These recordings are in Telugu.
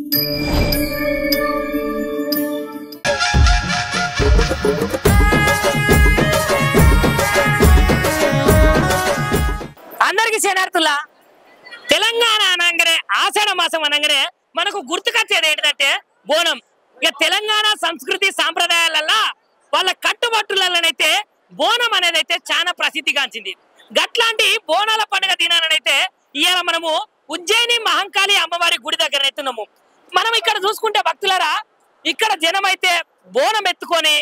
అందరికి శనార్థుల తెలంగాణ అనగానే ఆషాఢ మాసం అనగానే మనకు గుర్తుకొచ్చేది ఏంటంటే బోనం. ఇక తెలంగాణ సంస్కృతి సాంప్రదాయాలలో వాళ్ళ కట్టుబట్టులనైతే బోనం అనేది అయితే చాలా ప్రసిద్ధిగాంచింది. గట్లాంటి బోనాల పండుగ దినానైతే ఇవాళ మనము ఉజ్జయిని మహంకాళి అమ్మవారి గుడి దగ్గర ఎత్తున్నాము. మనం ఇక్కడ చూసుకుంటే భక్తులారా, ఇక్కడ జనం అయితే బోనం ఎత్తుకొని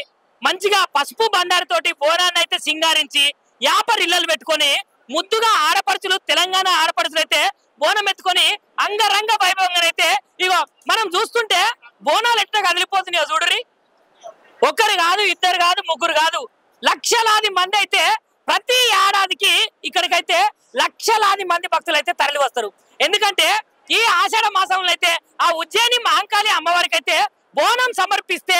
మంచిగా పసుపు బండారుతోటి బోనాన్ని అయితే సింగారించి యాపర్ ఇళ్ళలు పెట్టుకొని ముద్దుగా ఆడపడుచులు, తెలంగాణ ఆడపడుచులు అయితే బోనం ఎత్తుకొని అంగరంగ వైభవంగా అయితే ఇగో మనం చూస్తుంటే బోనాలు ఎట్లా కదిలిపోతున్నాయో చూడరి. ఒక్కరు కాదు, ఇద్దరు కాదు, ముగ్గురు కాదు, లక్షలాది మంది అయితే ప్రతి ఏడాదికి ఇక్కడికైతే లక్షలాది మంది భక్తులు అయితే తరలి వస్తారు. ఎందుకంటే ఈ ఆషాఢ మాసంలో అయితే ఆ ఉజ్జయిని మహంకాళి అమ్మవారికి అయితే బోనం సమర్పిస్తే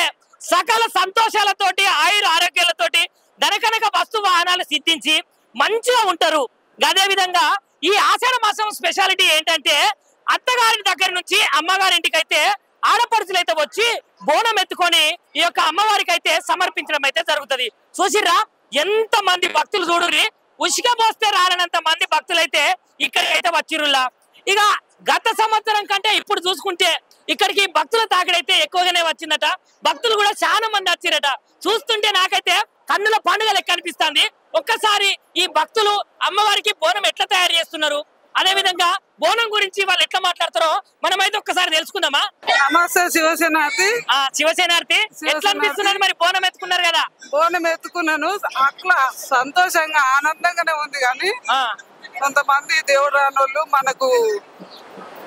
సకల సంతోషాలతోటి ఆయుర ఆరోగ్యాలతోటి ధనకనక వస్తు వాహనాలు సిద్ధించి మంచిగా ఉంటారు. అదే విధంగా ఈ ఆషాఢ మాసం స్పెషాలిటీ ఏంటంటే అత్తగారి దగ్గర నుంచి అమ్మగారింటికి అయితే ఆడపడుచులు అయితే వచ్చి బోనం ఎత్తుకొని ఈ యొక్క అమ్మవారికి అయితే సమర్పించడం అయితే జరుగుతుంది. చూసిర్రా ఎంత మంది భక్తులు చూడుర్రి, ఉసిక పోస్తే రాలనంత మంది భక్తులు అయితే ఇక్కడికైతే వచ్చిరులా. ఇక గత సంవత్సరం కంటే ఇప్పుడు చూసుకుంటే ఇక్కడికి భక్తుల తాకిడైతే ఎక్కువగానే వచ్చిందట. భక్తులు కూడా చాలా మంది వచ్చిరట. చూస్తుంటే నాకైతే కన్నుల పండుగ లెక్క అనిపిస్తుంది. ఒక్కసారి ఈ భక్తులు అమ్మవారికి బోనం ఎట్లా తయారు చేస్తున్నారు, అదే విధంగా బోనం గురించి వాళ్ళు ఎట్లా మాట్లాడతారో మనమైతే ఒక్కసారి తెలుసుకుందామా. నమస్తే శివసేనార్థి. శివసేనార్థి, ఎట్లా అనిపిస్తున్నారు మరి? బోనం ఎత్తుకున్నారు కదా? బోనం ఎత్తుకున్నాను, అట్లా సంతోషంగా ఆనందంగానే ఉంది. కానీ కొంతమంది దేవుడు రానోళ్ళు మనకు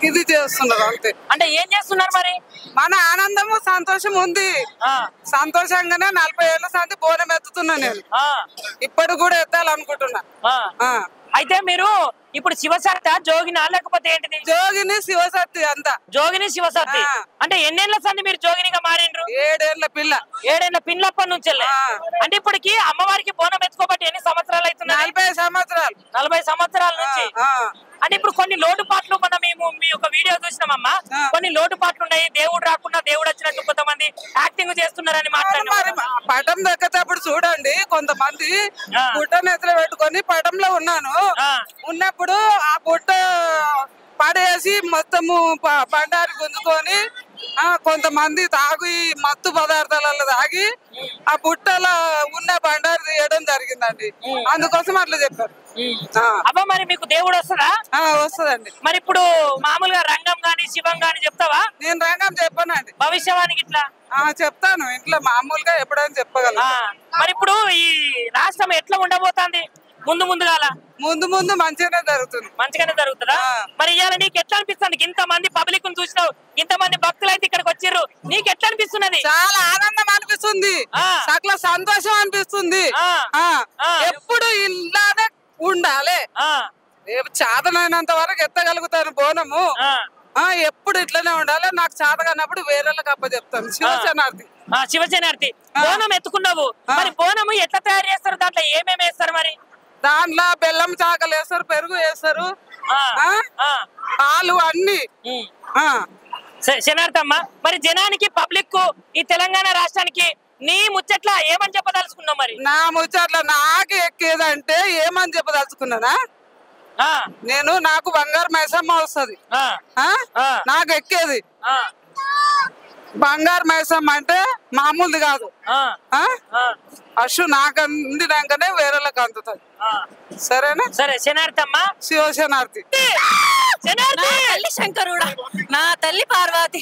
ఇది చేస్తున్నారు అంతే. అంటే ఏం చేస్తున్నారు మరి? మన ఆనందము సంతోషం ఉంది. సంతోషంగానే 40 ఏళ్ళ సంది బోనం ఎత్తుతున్నా నేను. ఇప్పుడు కూడా ఎత్తాలనుకుంటున్నా. అయితే మీరు ఇప్పుడు శివశక్తి జోగినా లేకపోతే ఏంటిది? జోగిని శివశక్తి అంతా. జోగిని శివశక్తి అంటే ఎన్నేళ్ల సంది మీరు జోగినిగా మారిండ్రు? 7 ఏళ్ల పిల్ల. 7 ఏళ్ల పిల్లప్పటి నుంచి. అంటే ఇప్పటికి అమ్మవారికి బోనం ఎత్తుకోబట్టి ఎన్ని సంవత్సరాలు అవుతున్నాయి? 40 సంవత్సరాలు. 40 సంవత్సరాల నుంచి. అంటే ఇప్పుడు కొన్ని లోటుపాట్లు మనం మీ యొక్క వీడియో చూసినామమ్మా, కొన్ని లోటుపాట్లు ఉన్నాయి. దేవుడు రాకుండా దేవుడు వచ్చినట్టు కొంతమంది యాక్టింగ్ చేస్తున్నారని మాట్లాడుతున్నారు. పటం దక్కేటప్పుడు చూడండి, కొంతమంది బుట్ట నెత్తలో పెట్టుకొని పటంలో ఉన్నాను. ఉన్నప్పుడు ఆ బుట్ట పడేసి మొత్తము బండారి గుంజుకొని కొంతమంది తాగి మత్తు పదార్థాలలో తాగి ఆ బుట్టలో ఉన్న బండారి తీయడం జరిగిందండి. అందుకోసం అట్లా చెప్పారు. అబ్బా మరి మీకు దేవుడు వస్తుందా? వస్తుందండి. మరి ఇప్పుడు మామూలుగా రంగం గాని శివం గాని చెప్తావా? నేను రంగం చెప్పానండి. భవిష్యవానికి ఇట్లా చెప్తాను, ఇంట్లో మామూలుగా ఎప్పుడైనా చెప్పగలను. మరి ఇప్పుడు ఈ రాష్ట్రం ఎట్లా ఉండబోతుంది? ముందు మంచిగానే జరుగుతుంది. మంచిగానే జరుగుతుందా? మరి ఇవాళ నీకు ఎట్లా అనిపిస్తుంది? ఇంతమంది పబ్లిక్ చూసినావు, ఇంతమంది భక్తులు అయితే ఇక్కడికి వచ్చారు, నీకు ఎట్లా అనిపిస్తున్నది? చాలా ఆనందం అనిపిస్తుంది, సకల సంతోషం అనిపిస్తుంది. ఎప్పుడు ఇలానే ఉండాలి, చాతనైనంత వరకు ఎత్తగలుగుతాను బోనము. ఎప్పుడు ఇట్లనే ఉండాలి. నాకు చేత కానప్పుడు వేరేళ్ళకి అప్పచెప్తాను. శివసేనార్థి. శివసేనార్థి, బోనం ఎత్తుకున్నావు, మరి బోనము ఎట్లా తయారు చేస్తారు? దాంట్లో ఏమేమి వేస్తారు? మరి దాంట్లో బెల్లం చాకలు వేస్తారు, పెరుగు వేస్తారు, పాలు అన్ని. శనార్థమ్మ, మరి జనానికి పబ్లిక్ ఈ తెలంగాణ రాష్ట్రానికి నీ ముచ్చట్ల ఏమని చెప్పదలుచుకున్నావు? మరి నా ముచ్చట్ల నాకు ఎక్కేదంటే ఏమని చెప్పదలుచుకున్నానా, నాకు బంగారు మైసమ్మ వస్తుంది, నాకు ఎక్కేది బంగారు మైసమ్మ అంటే మామూలుది కాదు. అశు నాకు అందినాకనే వేరేళ్ళకి అందుతుంది. సరేనా? సరే శనార్థమ్మ. శివశనార్థి. తల్లి శంకరుడా, నా తల్లి పార్వతి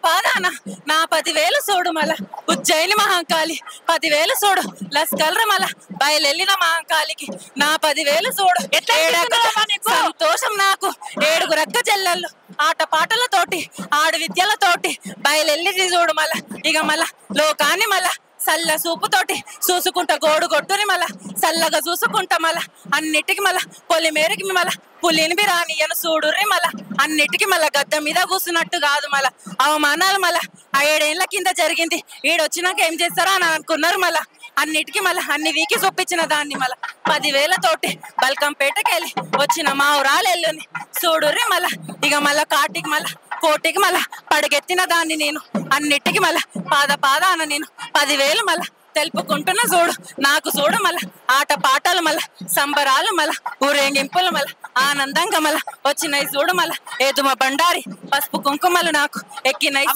పాదాన నా 10,000 చూడు మల ఉజ్జయిని మహంకాళి 10,000 చూడు లస్కల్ర మల బయలెల్లిన మహంకాళికి నా 10,000 చూడు. సంతోషం నాకు 7 రక్క చెల్లెళ్ళు ఆట పాటలతోటి ఆడు విద్యలతోటి బయలెల్లి చూడు మల. ఇక మల లోకాన్ని మల సల్ల సూపుతోటి చూసుకుంటా గోడు కొట్టుని మల సల్లగా చూసుకుంటా మల అన్నిటికి మల పొలిమేరకి మల పులిని బిరానియను చూడుర్రి మల అన్నిటికి మల గద్ద మీద కూర్చున్నట్టు కాదు మల అవమానాలు మల 7 ఏళ్ల కింద జరిగింది. ఈడొచ్చినాక ఏం చేస్తారా అని అనుకున్నారు మల అన్నిటికి మళ్ళీ అన్ని వీకి చూపించిన దాన్ని మళ్ళా 10,000 తోటి బల్కంపేటకి వెళ్ళి వచ్చిన మా ఊరాలు ఎల్లుని చూడుర్రి మళ్ళా. ఇక మళ్ళా కాటికి మళ్ళా కోటికి మళ్ళా పడగెత్తిన దాన్ని నేను, అన్నిటికి మళ్ళా పాదాన నేను 10,000 మళ్ళా తెలుపుకుంటున్న చూడు. నాకు చూడు మళ్ళా ఆట పాటలు మళ్ళా సంబరాలు మళ్ళా ఊరేగింపులు మళ్ళా ఆనందంగా మళ్ళా వచ్చినాయి చూడు. మళ్ళా ఏదుమ బండారి పసుపు కుంకుమలు నాకు ఎక్కినాయి.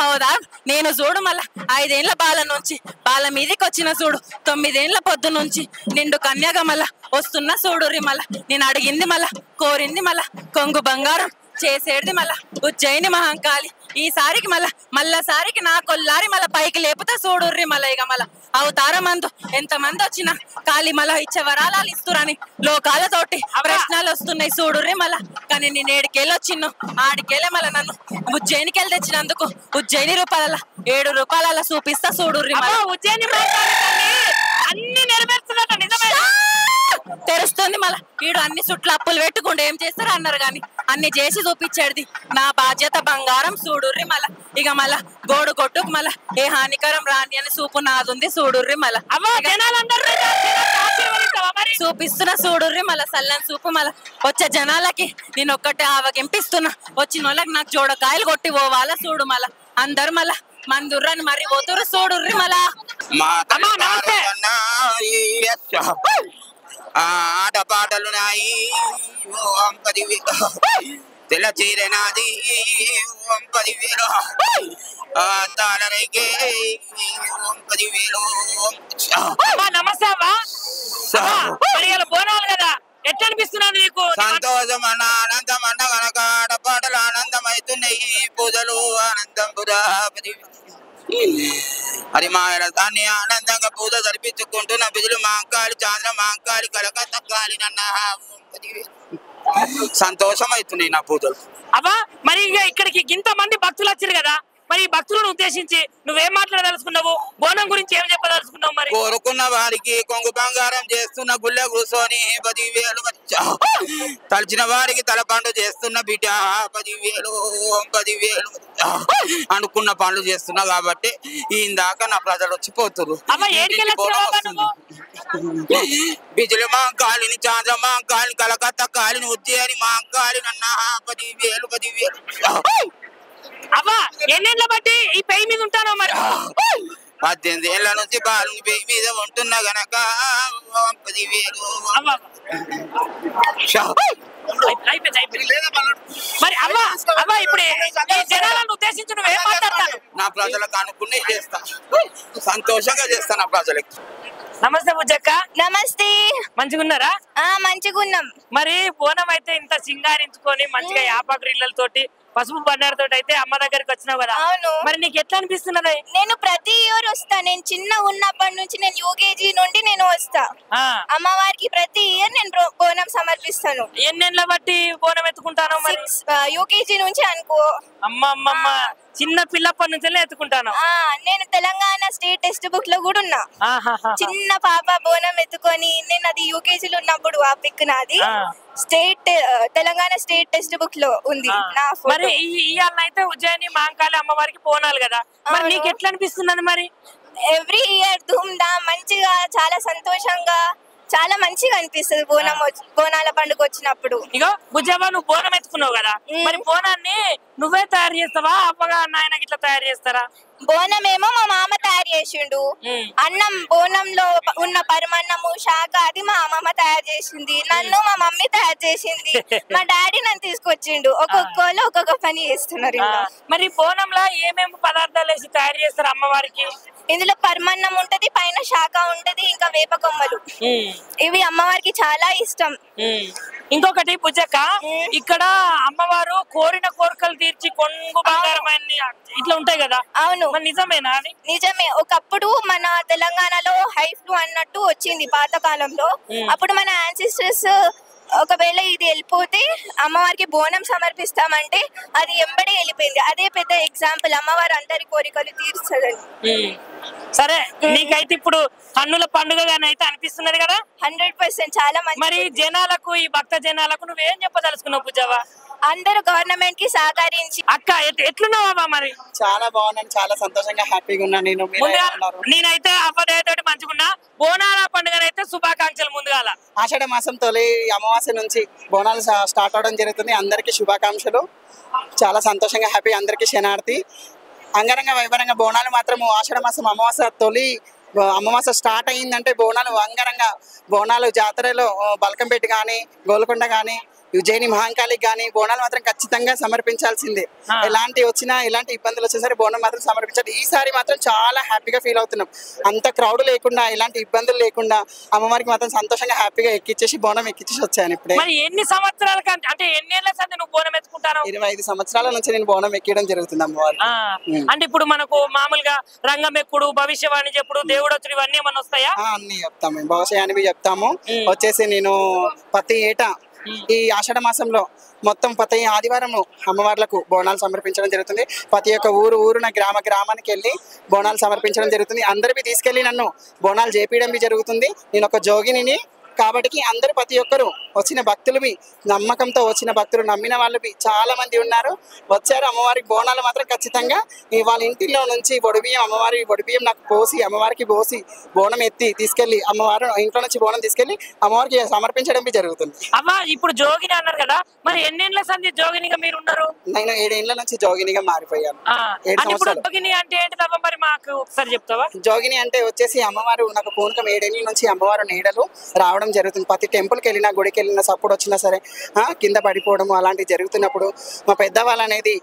హౌదా నేను చూడు మళ్ళా 5 ఏళ్ల బాల నుంచి బాల మీదకి వచ్చిన చూడు. 9 ఏళ్ల పొద్దు నుంచి నిండు కన్యగా మళ్ళా వస్తున్న చూడుర్రి. మళ్ళా నేను అడిగింది మళ్ళా కోరింది మళ్ళా కొంగు బంగారం చేసేది మళ్ళా ఉజ్జయిని మహంకాళి. ఈసారికి మళ్ళసారికి నా కొల్లారి మళ్ళా పైకి లేపుతా చూడుర్రి. మళ్ళా ఇక మళ్ళా అవతార మందు ఎంత మంది వచ్చినా కాళీ మళ్ళా ఇచ్చే వరాలాలు ఇస్తురని లోకాలతోటి ప్రశ్నలు వస్తున్నాయి చూడుర్రి. మళ్ళా కానీ నేను 7 వచ్చిన్ను ఆడికెళ్ళే మళ్ళా నన్ను ఉజ్జయినికి వెళ్ళి తెచ్చినందుకు ఉజ్జయిని రూపాయల 7 రూపాయల చూపిస్తా చూడుర్రి. ఉజ్జయిని అన్ని నెరవేరుతున్నట్టు నిజమే తెలుస్తుంది. మళ్ళా వీడు అన్ని చుట్లు అప్పులు పెట్టుకుంటూ ఏం చేస్తారు అన్నారు కానీ అన్ని చేసి చూపించేది నా బాధ్యత బంగారం చూడుర్రి. మళ్ళా ఇక మళ్ళా గోడు కొట్టుకు మళ్ళా ఏ హానికరం రాని అని చూపు నాదుంది చూడుర్రి. మళ్ళా చూపిస్తున్నా చూడుర్రి. మళ్ళా సల్లని చూపు మళ్ళా వచ్చే జనాలకి నేను ఒక్కటే ఆవగింపిస్తున్నా. వచ్చిన వాళ్ళకి నాకు జోడకాయలు కొట్టి పోవాలా చూడు. మళ్ళా అందరు మళ్ళా మందుర్రని మరి పోతురు చూడుర్రి. మళ్ళా ఆటపాటలు నాయి 10,000 తెల్ల చీర నాది 10,000 తాళరైకే 10,000. నమస్తే అమ్మా. బోనాలు కదా ఎట్లా అనిపిస్తున్నాను నీకు? సంతోషం అన్న ఆనందం అన్న కనుక ఆటపాటలు ఆనందం అవుతున్నాయి. పూజలు ఆనందం పురాపతి అది మా దాన్ని ఆనందంగా పూజ జరిపించుకుంటున్న బిజులు మాంకాళి చాంద్ర మాంకాళి కలకత్తా కాళి నన్న సంతోషం అవుతున్నాయి నా పూజలు. అబ్బా మరి ఇక్కడికి ఇంత మంది భక్తులు వచ్చారు కదా, మరి ఈ భక్తులను ఉద్దేశించి నువ్వేం మాట్లాడదలుచుకున్నావు? బోనం గురించి ఏం చెప్పదలుచుకున్నావు? మరి కోరుకున్న వారికి కొంగు బంగారం చేస్తున్న గుళ్ళె కూర్చొని 10,000 తలిచిన వారికి తలపండు చేస్తున్న బిడ్డ 10,000 అనుకున్న పనులు చేస్తున్నా కాబట్టి ఇందాక నా ప్రజలు వచ్చిపోతున్నారు. బిజులు మాంకాళిని చాంద్ర మాంకాళిని కలకత్తా కాళిని ఉజ్జయిని మాంకాళి నన్న 10,000. అవ్వా ఎన్నేళ్ళ బట్టి ఈ పెయి మీద ఉంటానో? మరి 18 ఏళ్ల నుంచి బాలుని పెయి మీద ఉంటున్నా గనక 10,000. మరి అవ్వా ఇప్పుడు జనాలను ఉద్దేశించి నువ్వేం మాట్లాడతాను? నా ప్రజలకు అనుకునే చేస్తా, సంతోషంగా చేస్తా నా ప్రజలకి. నమస్తే బుజ్జక్క. నమస్తే. మంచిగున్నారా? మంచిగున్నాం. మరి బోనం అయితే ఇంత సింగారించుకొని మంచిగా యాపగ్రిల్లలతోటి పసుపు బండారుతో అయితే అమ్మ దగ్గరికి వచ్చినావు కదా, మరి నీకు ఎట్లా అనిపిస్తున్నది? నేను ప్రతి ఇయర్ వస్తా. నేను చిన్న ఉన్నప్పటి నుంచి నేను యూకేజీ నుండి నేను వస్తా అమ్మవారికి. ప్రతి ఇయర్ నేను బోనం సమర్పిస్తాను. ఎన్నేళ్ళ బట్టి బోనం ఎత్తుకుంటాను? మరి యూకేజీ నుంచి అనుకో. అమ్మమ్మ చిన్న పిల్లప్పటి నుంచి ఎత్తుకుంటాను. నేను తెలంగాణ స్టేట్ టెక్స్ట్ బుక్ లో కూడా ఉన్నా. చిన్న పాప బోనం ఎత్తుకొని నేను అది యూకేజీలో ఉన్నప్పుడు ఆ పిక్ నాది తెలంగాణ స్టేట్ టెక్స్ట్ బుక్ లో ఉంది. మరి ఇవాళ అయితే ఉజ్జయిని మాంకాళి అమ్మవారికి బోనాలు కదా, మరి నీకు ఎట్లా అనిపిస్తున్నది? మరి ఎవ్రీ ఇయర్ ధూమ్ ధామ్ మంచిగా చాలా సంతోషంగా చాలా మంచిగా అనిపిస్తుంది బోనాల పండుగ వచ్చినప్పుడు. ఇగో బుజ్జవ్వ నువ్వు బోనం ఎత్తుకున్నావు కదా, మరి బోనాన్ని నువ్వే తయారు చేస్తావా అవ్వగా నాయన ఇట్లా తయారు చేస్తారా? బోనం ఏమో మా మామ తయారు చేసిండు. అన్నం బోనంలో ఉన్న పరమన్నము శాఖ అది మా అమ్మమ్మ తయారు చేసింది. నన్ను మా మమ్మీ తయారు చేసింది. మా డాడీ నన్ను తీసుకొచ్చిండు. ఒక్కొక్కళ్ళు ఒక్కొక్క పని చేస్తున్నారు. మరి బోనంలో ఏమేమి పదార్థాలు వేసి తయారు చేస్తారు అమ్మవారికి? ఇందులో పరమన్నం ఉంటది, పైన శాఖ ఉంటది, ఇంకా వేప కొమ్మలు. ఇవి అమ్మవారికి చాలా ఇష్టం. ఇంకొకటి బుజ్జక్క, ఇక్కడ అమ్మవారు కోరిన కోరికలు తీర్చి కొంగు బంగారం ఇట్లా ఉంటాయి కదా, అవును నిజమేనా? నిజమే. ఒకప్పుడు మన తెలంగాణలో హై ఫ్లూ అన్నట్టు వచ్చింది పాత కాలంలో. అప్పుడు మన యాన్సిస్టర్స్ ఒకవేళ ఇది వెళ్ళిపోతే అమ్మవారికి బోనం సమర్పిస్తామంటే అది ఎంబడే వెళ్ళిపోయింది. అదే పెద్ద ఎగ్జాంపుల్ అమ్మవారు అందరి కోరికలు తీర్చదని. సరే, నీకైతే ఇప్పుడు కన్నుల పండుగగానే అయితే అనిపిస్తున్నది కదా? 100% చాలా మంచి. మరి జనాలకు, ఈ భక్త జనాలకు నువ్వేం చెప్పదలుచుకున్నావు బుజ్జవ్వ? అందరూ గవర్నమెంట్ కి సహకరించి. అక్క ఎట్లున్నావా మరి? చాలా బాగున్నాను, చాలా సంతోషంగా హ్యాపీగా ఉన్నా. నేనైతే అవ్వదేతోటి మంచిగున్నా. బోనాల పండుగనైతే శుభాకాంక్షలు. ముందుగా ఆషాఢ మాసం తొలి అమావాస్య నుంచి బోనాలు స్టార్ట్ అవడం జరుగుతుంది. అందరికీ శుభాకాంక్షలు. చాలా సంతోషంగా హ్యాపీ. అందరికీ శనార్థి. అంగరంగ వైభవంగా బోనాలు మాత్రం ఆషాఢ మాసం అమావాస్య తొలి అమావాస్య స్టార్ట్ అయిందంటే బోనాలు అంగరంగ బోనాలు జాతరలో బల్కంపేట కానీ గోల్కొండ కానీ ఉజ్జయిని మహంకాళికి కానీ బోనాలు మాత్రం ఖచ్చితంగా సమర్పించాల్సిందే. ఎలాంటి వచ్చినా ఎలాంటి ఇబ్బందులు వచ్చినా సరే బోనం మాత్రం సమర్పించాలి. ఈసారి మాత్రం చాలా హ్యాపీగా ఫీల్ అవుతున్నాం. అంత క్రౌడ్ లేకుండా ఎలాంటి ఇబ్బందులు లేకుండా అమ్మవారికి మాత్రం సంతోషంగా హ్యాపీగా ఎక్కిచ్చేసి బోనం ఎక్కిచ్చేసి వచ్చాను. ఇప్పుడే ఎన్ని సంవత్సరాల అంటే ఎన్ని ఏళ్ళ సంది నువ్వు బోనం ఎత్తుకుంటాను? 25 సంవత్సరాల నుంచి నేను బోనం ఎక్కడం జరుగుతుంది అమ్మవారు. అంటే ఇప్పుడు మనకు మామూలుగా రంగం ఎక్కుడు, భవిష్యవాణి చెప్పుడు, దేవుడొచ్చుడు ఇవన్నీ ఏమన్నా వస్తాయా? అన్ని చెప్తాము, భవిష్యాన్ని చెప్తాము. వచ్చేసి నేను ప్రతి ఏటా ఈ ఆషాఢ మాసంలో మొత్తం ప్రతి ఆదివారం అమ్మవార్లకు బోనాలు సమర్పించడం జరుగుతుంది. ప్రతి ఒక్క ఊరున గ్రామానికి వెళ్ళి బోనాలు సమర్పించడం జరుగుతుంది. అందరివి తీసుకెళ్లి నన్ను బోనాలు చేపించడం జరుగుతుంది. నేను ఒక జోగిని కాబట్టి అందరూ ప్రతి ఒక్కరు వచ్చిన భక్తులవి నమ్మకంతో వచ్చిన భక్తులు నమ్మిన వాళ్ళవి చాలా మంది ఉన్నారు, వచ్చారు. అమ్మవారికి బోనాలు మాత్రం ఖచ్చితంగా వాళ్ళ ఇంటిలో నుంచి అమ్మవారి ఒడిబియ్యం నాకు పోసి అమ్మవారికి పోసి బోనం ఎత్తి తీసుకెళ్లి అమ్మవారు ఇంట్లో నుంచి బోనం తీసుకెళ్లి అమ్మవారికి సమర్పించడం జరుగుతుంది. అమ్మా ఇప్పుడు జోగిని అన్నారు కదా, మరి ఎన్నేళ్ల సంది జోగినిగా మీరు ఉన్నారు? నేను 7 ఏళ్ల నుంచి జోగినిగా మారిపోయాను. 7 సంవత్సరాలు. జోగిని అంటే ఏంటిదమ్మా మరి మాకు ఒకసారి చెప్తావా? జోగిని అంటే వచ్చేసి అమ్మవారు నాకు పూనకం 7 ఏళ్ల నుంచి అమ్మవారు నీడలు రావడం జరుగుతుంది. ప్రతి టెంపుల్కి వెళ్ళినా గుడికి వెళ్ళినా సపోర్ట్ వచ్చినా సరే కింద పడిపోవడం అలాంటివి జరుగుతున్నప్పుడు మా పెద్దవాళ్ళు అనేది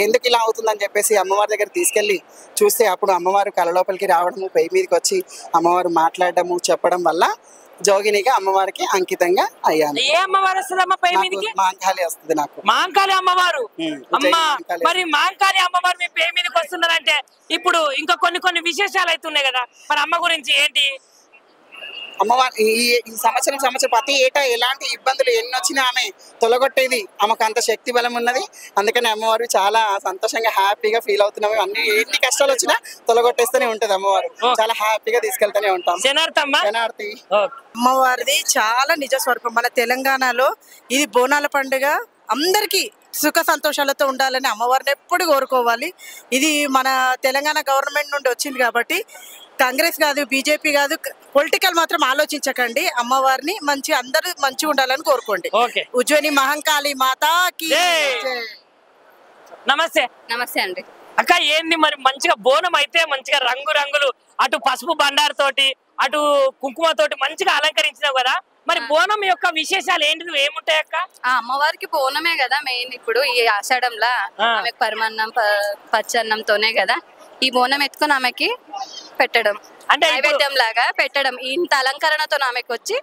ఎందుకు ఇలా అవుతుందని చెప్పేసి అమ్మవారి దగ్గర తీసుకెళ్ళి చూస్తే అప్పుడు అమ్మవారు కళ లోపలికి రావడము, పై మీదకి వచ్చి అమ్మవారు మాట్లాడడము చెప్పడం వల్ల జోగినిగా అమ్మవారికి అంకితంగా అయ్యాను. ఏ అమ్మవారు వస్తుందమ్మా పై మీదకి? మాంకాళి వస్తుంది నాకు. మాంకాళి అమ్మవారు. అమ్మా మరి మాంకాళి అమ్మవారు మీ పై మీదకి వస్తున్నారంటే ఇప్పుడు ఇంకా కొన్ని విశేషాలు అవుతున్నాయి కదా, మరి అమ్మ గురించి ఏంటి? అమ్మవారు ఈ సంవత్సరం ప్రతి ఏటా ఎలాంటి ఇబ్బందులు ఎన్ని వచ్చినా ఆమె తొలగొట్టేది. ఆమెకు అంత శక్తి బలం ఉన్నది. అందుకని అమ్మవారు చాలా సంతోషంగా హ్యాపీగా ఫీల్ అవుతున్నాము. ఎన్ని కష్టాలు వచ్చినా తొలగొట్టేస్తూనే ఉంటది అమ్మవారు. చాలా హ్యాపీగా తీసుకెళ్తూనే ఉంటాం. శనార్థి అమ్మవారిది చాలా నిజ స్వరూపం. మన తెలంగాణలో ఇది బోనాల పండుగ అందరికీ సుఖ సంతోషాలతో ఉండాలని అమ్మవారిని ఎప్పుడు కోరుకోవాలి. ఇది మన తెలంగాణ గవర్నమెంట్ నుండి వచ్చింది కాబట్టి కాంగ్రెస్ కాదు, బీజేపీ కాదు, పొలిటికల్ మాత్రం ఆలోచించకండి. అమ్మవారిని అందరూ మంచిగా ఉండాలని కోరుకోండి. ఉజ్జయిని మహంకాళి మాతాకి. నమస్తే. నమస్తే అండి. అక్క ఏంది మరి మంచిగా బోనం అయితే మంచిగా రంగులు అటు పసుపు బండారు తోటి అటు కుంకుమ తోటి మంచిగా అలంకరించినావు కదా, మరి బోనం యొక్క విశేషాలు ఏంటి, ఏముంటాయి అక్క? అమ్మవారికి బోనమే కదా మెయిన్. ఇప్పుడు ఈ ఆషాఢంలా ఆమెకు పరమాన్నం పచ్చన్నంతోనే కదా ఈ బోనం ఎత్తుకొని ఆమెకి పెట్టడం, అంటే నైవేద్యం లాగా పెట్టడం. ఇంత అలంకరణతో ఆమెకు వచ్చి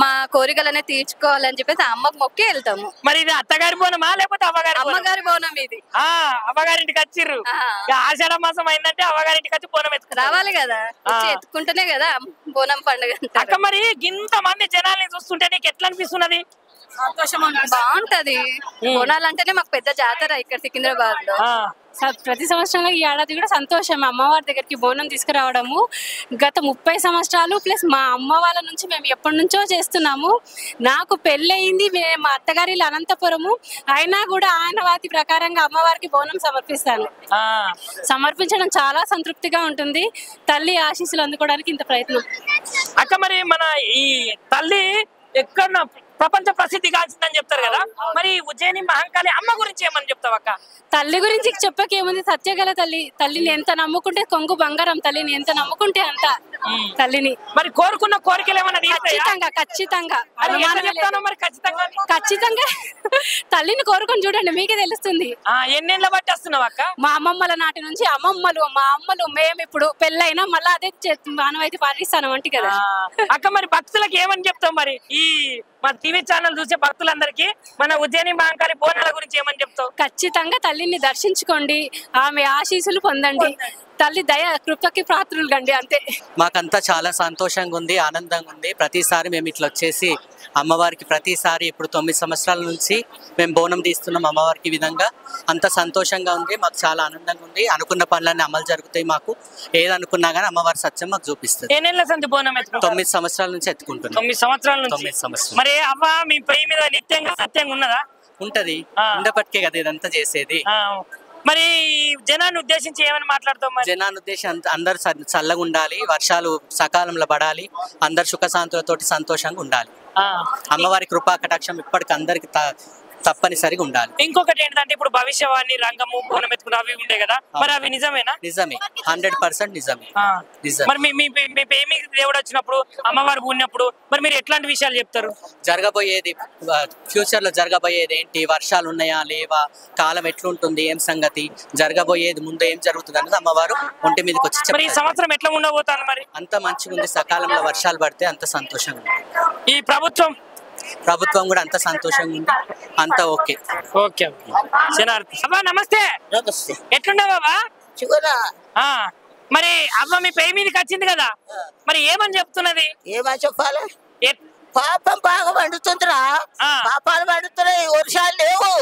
మా కోరికలనే తీర్చుకోవాలని చెప్పేసి అమ్మకు మొక్కి వెళ్తాము. మరి ఇది అత్తగారి బోనమా లేకపోతే అమ్మగారి బోనం? ఇది అమ్మగారింటికి వచ్చిర్రు. ఆషాఢ మాసం అయిందంటే అమ్మగారింటికి వచ్చి బోనం ఎత్తుకు రావాలి కదా, ఎత్తుకుంటేనే కదా బోనం పండుగ. అక్క మరి ఇంత మంది జనాల్ని చూస్తుంటే నీకు ఎట్లా అనిపిస్తున్నది? బాగుంటది. బోనాలు అంటేనే మాకు పెద్ద జాతర ఇక్కడ సికింద్రాబాద్ లో. ప్రతి సంవత్సరంలో ఈ ఏడాది కూడా సంతోషం అమ్మవారి దగ్గరికి బోనం తీసుకురావడము. గత 30 సంవత్సరాలు ప్లస్ మా అమ్మ వాళ్ళ నుంచి మేము ఎప్పటి నుంచో చేస్తున్నాము. నాకు పెళ్ళయింది మా అత్తగారి అనంతపురము, అయినా కూడా ఆనవాతి ప్రకారంగా అమ్మవారికి బోనం సమర్పిస్తాను. సమర్పించడం చాలా సంతృప్తిగా ఉంటుంది. తల్లి ఆశీస్సులు అందుకోవడానికి ఇంత ప్రయత్నం. అక్క మరి మన ఈ తల్లి ఎక్కడ ప్రపంచ ప్రసిద్ధి కాల్చిందని చెప్తారు కదా, మరి ఉజ్జయిని మహంకాళి అమ్మ గురించి ఏమని చెప్తావు అక్క? తల్లి గురించి చెప్పకేముంది, సత్యగల తల్లి. తల్లిని ఎంత నమ్ముకుంటే కొంగు బంగారం, తల్లిని ఎంత నమ్ముకుంటే అంత. తల్లిని మరి కోరుకున్న కోరికలు ఏమన్నా ఖచ్చితంగా ఖచ్చితంగా తల్లిని కోరుకొని చూడండి, మీకే తెలుస్తుంది. ఎన్నేళ్ళ బట్టి వస్తున్నావు అక్క? మా అమ్మమ్మల నాటి నుంచి మా అమ్మలు మేము ఇప్పుడు పెళ్ళైనా మళ్ళీ అదే మానవైతే పాటిస్తాను వంటి కదా. అక్క మరి భక్తులకు ఏమని చెప్తావు? మరి ఈ మా టీవీ ఛానల్ చూసే భక్తులందరికీ మన ఉజ్జయిని మహంకాళి బోనాల గురించి ఏమని చెప్తావు? ఖచ్చితంగా తల్లిని దర్శించుకోండి, ఆమె ఆశీస్సులు పొందండి. తల్లి దయ కృపకి పాత్రులు కండి, అంతే. మాకంతా చాలా సంతోషంగా ఉంది, ఆనందంగా ఉంది. ప్రతిసారి మేము ఇట్లా వచ్చేసి అమ్మవారికి ప్రతిసారి ఇప్పుడు 9 సంవత్సరాల నుంచి మేము బోనం తీస్తున్నాం అమ్మవారికి. విధంగా అంత సంతోషంగా ఉంది, మాకు చాలా ఆనందంగా ఉంది. అనుకున్న పనులన్నీ అమలు జరుగుతాయి. మాకు ఏది అనుకున్నా కానీ అమ్మవారి సత్యం మాకు చూపిస్తుంది. 9 సంవత్సరాల నుంచి ఎత్తుకుంటున్నాం. 9 సంవత్సరాల నుంచి. 9 సంవత్సరాలు. మరి అవ్వ మీ పై మీద నిత్యంగా సత్యంగా ఉన్నదా? ఉంటది, ఉండపటికే కదా ఇదంతా చేసేది. మరి జనాన్ని ఉద్దేశించి ఏమని మాట్లాడతాం? జనాన్ని ఉద్దేశించి అందరు చల్లగా ఉండాలి, వర్షాలు సకాలంలో పడాలి, అందరు సుఖశాంతులతోటి సంతోషంగా ఉండాలి. అమ్మవారి కృపా కటాక్షం ఇప్పటికి అందరికి తప్పనిసరిగా ఉండాలి. ఇంకొకటి ఏంటంటే ఇప్పుడు భవిష్యవాణి రంగము బోనం ఎత్తుకుని అవి ఉంటాయి కదా, మరి అవి నిజమేనా? నిజమే, 100% నిజమే. మరి మీ దేవుడు వచ్చినప్పుడు అమ్మవారు ఉన్నప్పుడు మరి మీరు ఎట్లాంటి విషయాలు చెప్తారు? జరగబోయేది ఫ్యూచర్ లో జరగబోయేది ఏంటి, వర్షాలు ఉన్నాయా లేవా, కాలం ఎట్లుంటుంది, ఏం సంగతి, జరగబోయేది ముందు ఏం జరుగుతుంది అన్నది అమ్మవారు ఒంటి మీదకి వచ్చి చెప్పారు. ఈ సంవత్సరం ఎట్లా ఉండబోతాను? మరి అంత మంచిగా ఉంది, సకాలంలో వర్షాలు పడితే అంత సంతోషంగా ఉంది. ఈ ప్రభుత్వం కూడా అంత సంతోషంగా ఉంది, అంత ఓకే. ఓకే అబ్బా నమస్తే. ఎట్లున్నావు బాబా? మరి అవ్వ మీ పై మీదకి వచ్చింది కదా, మరి ఏమని చెప్తున్నది? ఏమని చెప్పాలి? పాపం బాగా పండుతుందిరా, పాపాలు పండుతున్నాయి, వర్షాలు లేవు,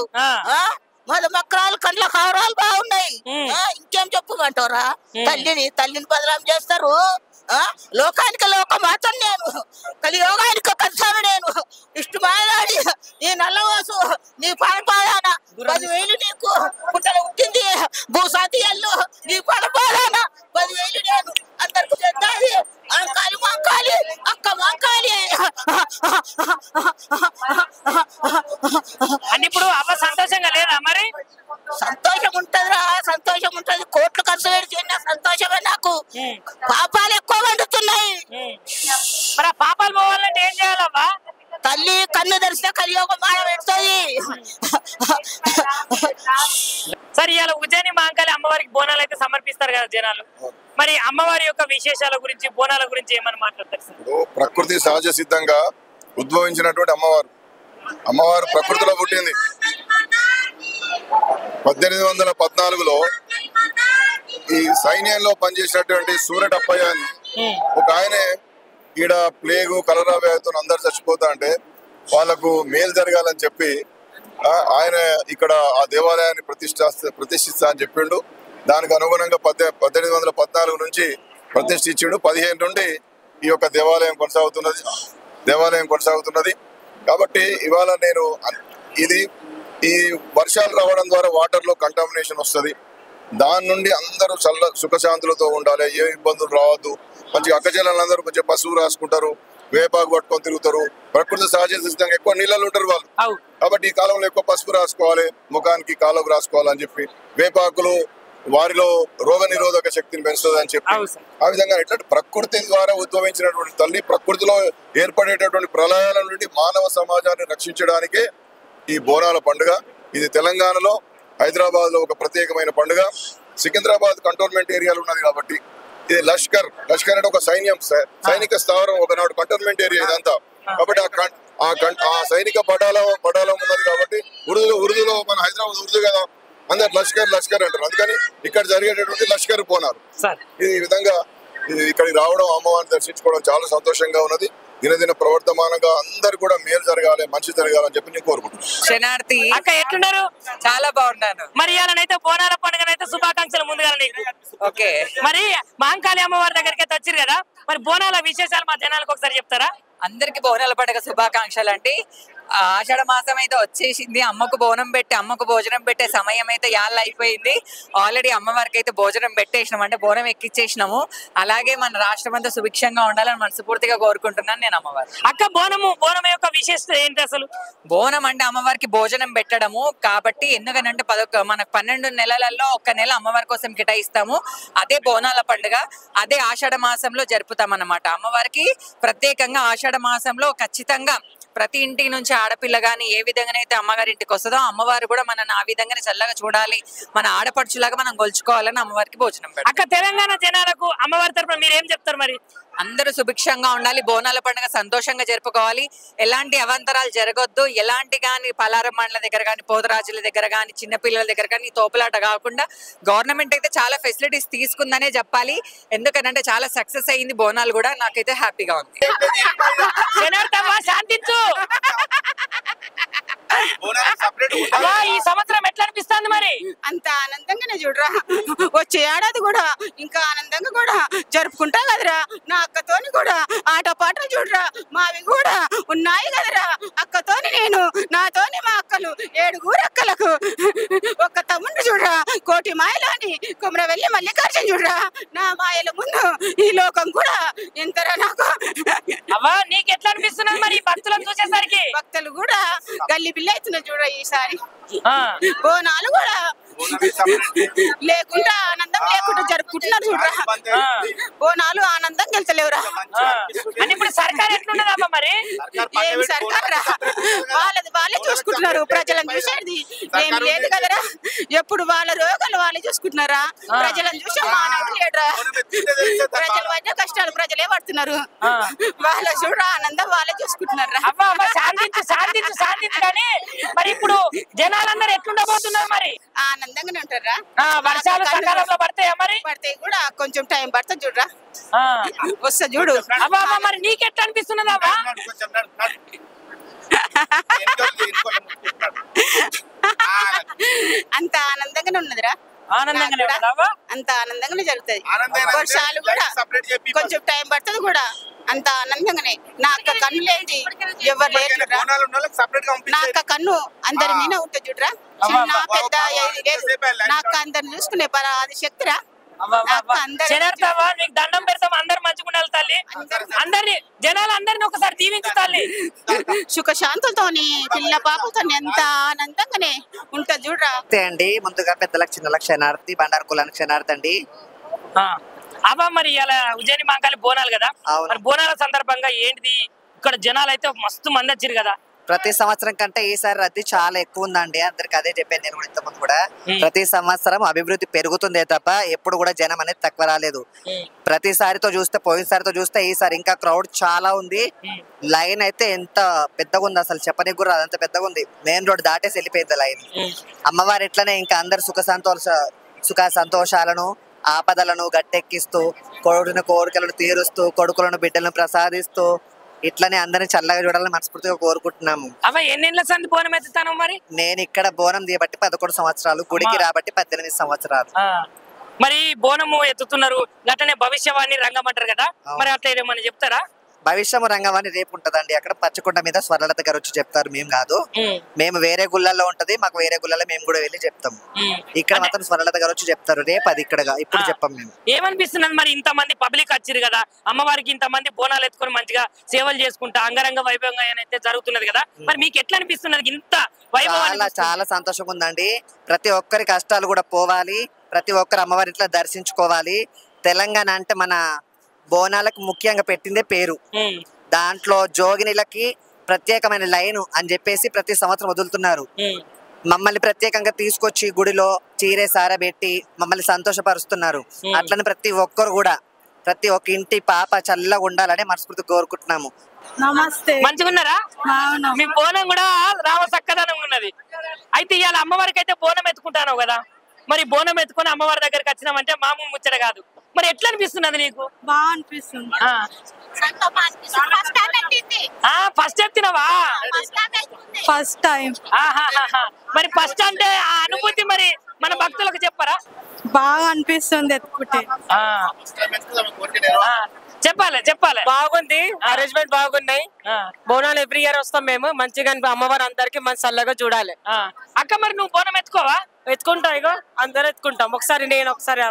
మళ్ళీ మక్కరాలు కండ్ల కావరాలు బాగున్నాయి. ఇంకేం చెప్పమంటారా? తల్లిని బదలాం చేస్తారు. లోకానికి లోకమాతం నేను, కలియోగానికి కన్సాను నేను, ఇష్టమాయనాడి నీ నల్లవాసు నీ పాడపాడాన 10,000 నీకు పుట్టలు ఉట్టింది, భూసాతియల్లో నీ పాడపాడాన 10,000 నేను, అందరికి చెప్తాది అంకాలి మంకాలి అక్క మంకాలి అని. ఇప్పుడు అవ్వ సంతోషంగా లేదా? మరి సంతోషం ఉంటదిరా, సంతోషం ఉంటది. కోట్లు ఖర్చు పెడితే సంతోషమే నాకు. పాపాలు ఎక్కువ వండుతున్నాయి. మరి ఆ పాపాలు పోవాలంటే ఏం చేయాలవ్వా? తల్లి కన్ను తెరిస్తే కలియోగం మాడ పెడుతుంది. సరే, ఇవాళ ఉజ్జయిని మహంకాళి అమ్మవారికి బోనాలు అయితే సమర్పిస్తారు కదా జనాలు, మరి అమ్మవారి యొక్క విశేషాల గురించి బోనాల గురించి ఏమని మాట్లాడతారు? ప్రకృతి సహజ సిద్ధంగా ఉద్భవించినటువంటి అమ్మవారు ప్రకృతిలో పుట్టింది. 1814లో ఈ సైన్యంలో పనిచేసినటువంటి సూరటప్పయ్య అని ఒక ఆయనే ఈడ ప్లేగు కలరా వ్యాధితో అందరు చచ్చిపోతా అంటే వాళ్ళకు మేలు జరగాలని చెప్పి ఆయన ఇక్కడ ఆ దేవాలయాన్ని ప్రతిష్ఠిస్తా అని చెప్పిండు. దానికి అనుగుణంగా 1814 నుంచి ప్రతిష్ఠించిండు. 15 నుండి ఈ యొక్క దేవాలయం కొనసాగుతున్నది. కాబట్టి ఇవాళ నేను ఈ వర్షాలు రావడం ద్వారా వాటర్ లో కంటామినేషన్ వస్తుంది. దాని నుండి అందరూ సుఖశాంతులతో ఉండాలి, ఏ ఇబ్బందులు రావద్దు. మంచిగా అక్కచెల్లెలందరూ కొంచెం పసుపు రాసుకుంటారు, వేపాకు పట్టుకొని తిరుగుతారు. ప్రకృతి సహజ సిద్ధంగా ఎక్కువ నీళ్ళలో ఉంటారు వాళ్ళు, కాబట్టి ఈ కాలంలో ఎక్కువ పసుపు రాసుకోవాలి, ముఖానికి కాళ్ళకు రాసుకోవాలని చెప్పి, వేపాకులు వారిలో రోగ నిరోధక శక్తిని పెంచుతుంది అని చెప్పి, ఆ విధంగా ఇట్లాంటి ప్రకృతి ద్వారా ఉద్భవించినటువంటి తల్లి ప్రకృతిలో ఏర్పడేటటువంటి ప్రళయాల నుండి మానవ సమాజాన్ని రక్షించడానికే ఈ బోనాల పండుగ. ఇది తెలంగాణలో హైదరాబాద్ లో ఒక ప్రత్యేకమైన పండుగ. సికింద్రాబాద్ కంటోన్మెంట్ ఏరియాలో ఉన్నది కాబట్టి ఇది లష్కర్ అంటే ఒక సైనిక స్థావరం, ఒకనాడు కంటోన్మెంట్ ఏరియా ఇదంతా. కాబట్టి ఆ సైనిక పటాలం ఉన్నది కాబట్టి ఉర్దూలో మన హైదరాబాద్ ఉర్దూ కదా, అందరు లష్కర్ అంటారు. అందుకని ఇక్కడ జరిగేటటువంటి లష్కర్ బోనాలు. ఈ విధంగా ఇక్కడికి రావడం, అమ్మవారిని దర్శించుకోవడం చాలా సంతోషంగా ఉన్నది. దినదిన ప్రవర్తమానంగా అందరు కూడా మేలు జరగాలి, మంచి జరగాలని చెప్పి నేను కోరుకుంటున్నాను. శనార్థి అక్క ఎట్లున్నారు? చాలా బాగున్నాను. మరి ఇవాళనైతే బోనాల పండుగనైతే శుభాకాంక్షలు ముందుగా నీకు. ఓకే, మరి మహంకాళి అమ్మవారి దగ్గరికి అయితే వచ్చారు కదా, మరి బోనాల విశేషాలు మా జనాలకు ఒకసారి చెప్తారా? అందరికి బోనాల పండుగ శుభాకాంక్షలు అండి. ఆషాఢ మాసం అయితే వచ్చేసింది. అమ్మకు బోనం పెట్టి అమ్మకు భోజనం పెట్టే సమయం అయితే యాళ్ళ అయిపోయింది. ఆల్రెడీ అమ్మవారికి అయితే భోజనం పెట్టేసినాం, అంటే బోనం ఎక్కిచ్చేసినాము. అలాగే మన రాష్ట్రం అంతా సుభిక్షంగా ఉండాలని మనస్ఫూర్తిగా కోరుకుంటున్నాను నేను అమ్మవారు. అక్క బోనం యొక్క విశేషత ఏంటి అసలు? బోనం అంటే అమ్మవారికి భోజనం పెట్టడము కాబట్టి, ఎందుకనంటే మనకు 12 నెలలలో 1 నెల అమ్మవారి కోసం కేటాయిస్తాము. అదే బోనాల పండుగ, అదే ఆషాఢ మాసంలో జరుపుతాం అన్నమాట. అమ్మవారికి ప్రత్యేకంగా ఆషాఢ మాసంలో ఖచ్చితంగా ప్రతి ఇంటి నుంచి ఆడపిల్ల గాని ఏ విధంగానైతే అమ్మగారి ఇంటికి వస్తుందో అమ్మవారు కూడా మనల్ని ఆ విధంగానే చల్లగా చూడాలి, మన ఆడపడుచులాగా మనం గొలుచుకోవాలని అమ్మవారికి భోజనం పెడతాం. అక్క తెలంగాణ జనాలకు అమ్మవారి తరపున మీరు ఏం చెప్తారు? మరి అందరూ సుభిక్షంగా ఉండాలి, బోనాల పండుగ సంతోషంగా జరుపుకోవాలి, ఎలాంటి అవాంతరాలు జరగొద్దు, ఎలాంటి కానీ పలారం మండల దగ్గర కానీ పోతరాజుల దగ్గర కానీ చిన్నపిల్లల దగ్గర కానీ తోపులాట కాకుండా గవర్నమెంట్ అయితే చాలా ఫెసిలిటీస్ తీసుకుందనే చెప్పాలి. ఎందుకంటే చాలా సక్సెస్ అయింది బోనాలు కూడా, నాకైతే హ్యాపీగా ఉంది. శాంతించు. ఈ సంవత్సరం ఎట్లా అనిపిస్తుంది మరి? అంత ఆనందంగానే చూడరా, వచ్చే ఏడాది కూడా ఇంకా ఆనందంగా కూడా జరుపుకుంటా కదరా. నా అక్కతోని కూడా ఆటపాటలు చూడరా, మావి కూడా ఉన్నాయి కదరా. అక్కతోని నేను, నాతోని మా అక్కలు 7 అక్కలకు ఒక్క తమ్ముడిని చూడరా. కోటి మాయలోని కుమ్రవెల్లి మల్లికార్జున చూడరా. నా మాయల ముందు ఈ లోకం కూడా ఎంతరా నాకు. అవ్వా నీకు ఎట్లా అనిపిస్తున్నది మరి భక్తులను చూసేసరికి? భక్తులు కూడా గల్లి పిల్ల అవుతున్నారు చూడ ఈసారి. బోనాలు కూడా లేకుండా ఆనందం లేకుండా జరుపుకుంటున్నారు చూడరా. బోనాలు ఆనందం గెలిచలేవురా. ఇప్పుడు సర్కార్ ఎట్లున్నదమ్మా మరి? ఏం సర్కార్ రా, వాళ్ళే చూసుకుంటున్నారు. ప్రజలను చూసేది ఏం లేదు కదరా. ఎప్పుడు వాళ్ళ రోగాలు వాళ్ళే చూసుకుంటున్నారా, ప్రజలను చూసే మానవుడు లేడురా. ప్రజల మధ్య కష్టాలు ప్రజలే పడుతున్నారు. వాళ్ళ చూడ ఆనందం వాళ్ళే చూసుకుంటున్నారు. శాంతించు కానీ మరి ఇప్పుడు జనాలందరూ ఎట్లుండబోతున్నారు మరి? ఆనందంగానే ఉంటారా. వర్షాలు సకాలంలో పడతాయా మరి? పడతాయి కూడా, కొంచెం టైం పడుతుంది చూడరా. వస్తా చూడు. అబ్బా మరి నీకెట్లా అనిపిస్తున్నది అవ్వా? అంత ఆనందంగానే ఉన్నదిరా. అంత ఆనందంగానే జరుగుతుంది. వర్షాలు కూడా కొంచెం టైం పడుతుంది కూడా, అంత ఆనందంగానే. నా అక్క కన్ను లేని ఎవరు లేరు. నా అక్క కన్ను అందరి మీద ఉంటుంది చూడరా. చిన్న పెద్ద లేదు, నా అక్క అందరిని చూసుకునే అది శక్తిరా. నీకు దండం పెడతాం, అందరు మంచిగా తల్లి. అందరినీ జనాలందరినీ ఒకసారి దీవించు తల్లి. సుఖశాంతులతోని పిల్ల పాపలతో ఎంత ఆనందంగానే ఉంటుంది చూడరా. అండి ముందుగా పెద్దలకు చిన్నలకు క్షణార్థి, బండారు కులానికి క్షణార్థి అండి. అబ్బా మరి ఇలా ఉజ్జయిని మహంకాళి బోనాలు కదా, మరి బోనాల సందర్భంగా ఏంటిది ఇక్కడ జనాలు అయితే మస్తు మంది వచ్చారు కదా. ప్రతి సంవత్సరం కంటే ఈసారి రద్దీ చాలా ఎక్కువ ఉందండి. అందరికి అదే చెప్పాను నేను కూడా ఇంతకుముందు కూడా. ప్రతి సంవత్సరం అభివృద్ధి పెరుగుతుందే తప్ప ఎప్పుడు కూడా జనం అనేది తక్కువ రాలేదు. ప్రతిసారితో చూస్తే, పోయినసారితో చూస్తే ఈసారి ఇంకా క్రౌడ్ చాలా ఉంది. లైన్ అయితే ఎంత పెద్దగా ఉంది అసలు చెప్పనికి కూడా అంత పెద్దగా ఉంది. మెయిన్ రోడ్ దాటేసి వెళ్ళిపోయింది లైన్. అమ్మవారు ఎట్లనే ఇంకా అందరు సుఖ సంతోషాలను ఆపదలను గట్టెక్కిస్తూ, కోరికలను తీరుస్తూ, కొడుకులను బిడ్డలను ప్రసాదిస్తూ ఇట్లనే అందరిని చల్లగా చూడాలని మనస్ఫూర్తిగా కోరుకుంటున్నాము. ఎన్నేళ్ళ సంది బోనం ఎత్తుతాను మరి? నేను ఇక్కడ బోనం దిగబట్టి 11 సంవత్సరాలు, గుడికి రాబట్టి 18 సంవత్సరాలు. మరి బోనము ఎత్తుతున్నారు, గట్టనే భవిష్యవాణి రంగం అంటారు కదా, మరి అట్లా ఏమని చెప్తారా? భవిష్యము రంగం రేపు ఉంటదండి. అక్కడ పచ్చకొండ మీద స్వర్ణలత గారు వచ్చి చెప్తారు. మేము కాదు, మేము వేరే గుళ్ళల్లో ఉంటది, మాకు వేరే గుళ్ళలో మేము కూడా వెళ్ళి చెప్తాము. ఇక్కడ మాత్రం స్వర్ణలత గారు వచ్చి చెప్తారు. రేపు అది ఇక్కడ ఇప్పుడు చెప్పాం మేము. ఏమనిపిస్తున్నది మరి ఇంత మంది పబ్లిక్ వచ్చారు కదా, అమ్మవారికి ఇంత మంది బోనాలు ఎత్తుకొని మంచిగా సేవలు చేసుకుంటా అంగరంగ వైభవంగా అయితే జరుగుతున్నది కదా, మరి మీకు ఎట్లా అనిపిస్తున్నది ఇంత వైభవం? చాలా సంతోషంగా ఉందండి. ప్రతి ఒక్కరి కష్టాలు కూడా పోవాలి, ప్రతి ఒక్కరు అమ్మవారి ఇట్లా దర్శించుకోవాలి. తెలంగాణ అంటే మన బోనాలకు ముఖ్యంగా పెట్టిందే పేరు. దాంట్లో జోగినిలకి ప్రత్యేకమైన లైన్ అని చెప్పేసి ప్రతి సంవత్సరం వదులుతున్నారు. మమ్మల్ని ప్రత్యేకంగా తీసుకొచ్చి గుడిలో చీరే సారబెట్టి మమ్మల్ని సంతోషపరుస్తున్నారు. అట్లని ప్రతి ఒక్కరు కూడా, ప్రతి ఒక్క ఇంటి పాప చల్లగా ఉండాలని మనస్ఫూర్తి కోరుకుంటున్నాము. నమస్తే. మంచిగా ఉన్నారా? మీ బోనం కూడా రామ చక్కదనం ఉన్నది. అయితే ఇవాళ అమ్మవారికి అయితే బోనం ఎత్తుకుంటాను కదా, మరి బోనం ఎత్తుకొని అమ్మవారి దగ్గరికి వచ్చినామంటే మామూలు ముచ్చట కాదు. మరి ఎట్లా అనిపిస్తున్నది నీకు? బాగా అనిపిస్తుంది. ఫస్ట్ ఎత్తినవా? First time. మరి ఫస్ట్ అంటే ఆ అనుభూతి మరి మన భక్తులకు చెప్పరా? బాగా అనిపిస్తుంది ఎత్తుకుంటే. చెప్పాలి. బాగుంది, అరేంజ్మెంట్ బాగున్నాయి. బోనాలు ఎవ్రీ ఇయర్ వస్తాం మేము. మంచిగా అమ్మవారు అందరికి మంచి చల్లగా చూడాలి. అక్క మరి నువ్వు బోనం ఎత్తుకోవా? ఎత్తుకుంటా, ఇగో అందరు ఎత్తుకుంటాం. ఒకసారి నేను ఒకసారి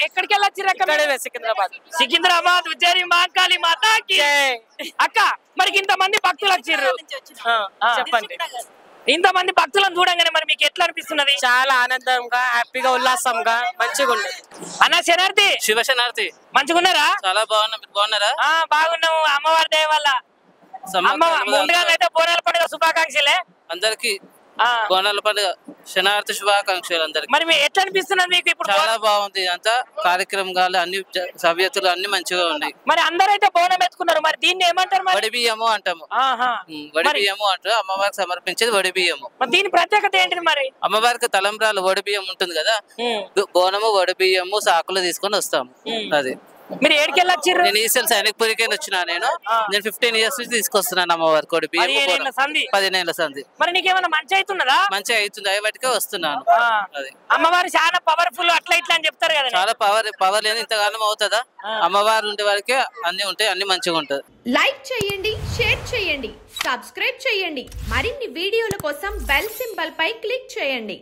ఎక్కడికి వెళ్ళొచ్చు? సికింద్రాబాద్ ఉజ్జయిని మహంకాళి మాతాకి. అక్క మరి ఇంతమంది భక్తులు వచ్చిర్రు, చెప్పండి. ఇంతమంది భక్తులను చూడంగానే మరి మీకు ఎట్లా అనిపిస్తున్నది? చాలా ఆనందంగా, హ్యాపీగా, ఉల్లాసంగా, మంచిగా ఉంది. అన్న శనార్థి, శివ శనార్థి, మంచిగా ఉన్నారా? చాలా బాగున్నారా? బాగున్నాము, అమ్మవారి దయ వల్ల. ముందుగా అయితే బోనాల పండుగ శుభాకాంక్షలే అందరికి. బోనాల పండుగ శనార్థి శుభాకాంక్షలు అందరికి. మరి ఎట్లా అనిపిస్తున్నది మీకు ఇప్పుడు? చాలా బాగుంది, అంతా కార్యక్రమాలు అన్ని సభ్యతలు అన్ని మంచిగా ఉన్నాయి. మరి అందరైతే బోనం ఎత్తుకున్నారు, మరి దీన్ని ఏమంటారు? వడి బియ్యము అంటాము. వడి బియ్యము అంటారు, అమ్మవారికి సమర్పించేది వడి బియ్యము. దీని ప్రత్యేకత ఏంటిది మరి? అమ్మవారికి తలంబ్రాలు వడి బియ్యం ఉంటుంది కదా, బోనము వడి బియ్యము సాకులు తీసుకొని వస్తాము. అది మీరు ఏడికెళ్ళి వచ్చిర్రు? నేను ఈసెల్ సైనిక్పురికి వచ్చినా. నేను 15 years నుంచి తీసుకొస్తున్నాను అమ్మవారి కోడి బియ్యం. 15 ఏళ్ల సంధి. మరి నీకేమన్నా మంచి అవుతున్నదా? మంచిగా అవుతుంది, అవి బట్టికే వస్తున్నాను. అది అమ్మవారు చాలా పవర్ఫుల్ అట్లా ఇట్లా అని చెప్తారు కదా. చాలా పవర్ లేదు, ఇంతకాలం అవుతుందా? అమ్మవారు ఉండే వరకే అన్ని ఉంటాయి, అన్ని మంచిగా ఉంటది. లైక్ చేయండి, షేర్ చేయండి, సబ్స్క్రైబ్ చేయండి. మరిన్ని వీడియోల కోసం బెల్ సింబల్ పై క్లిక్ చేయండి.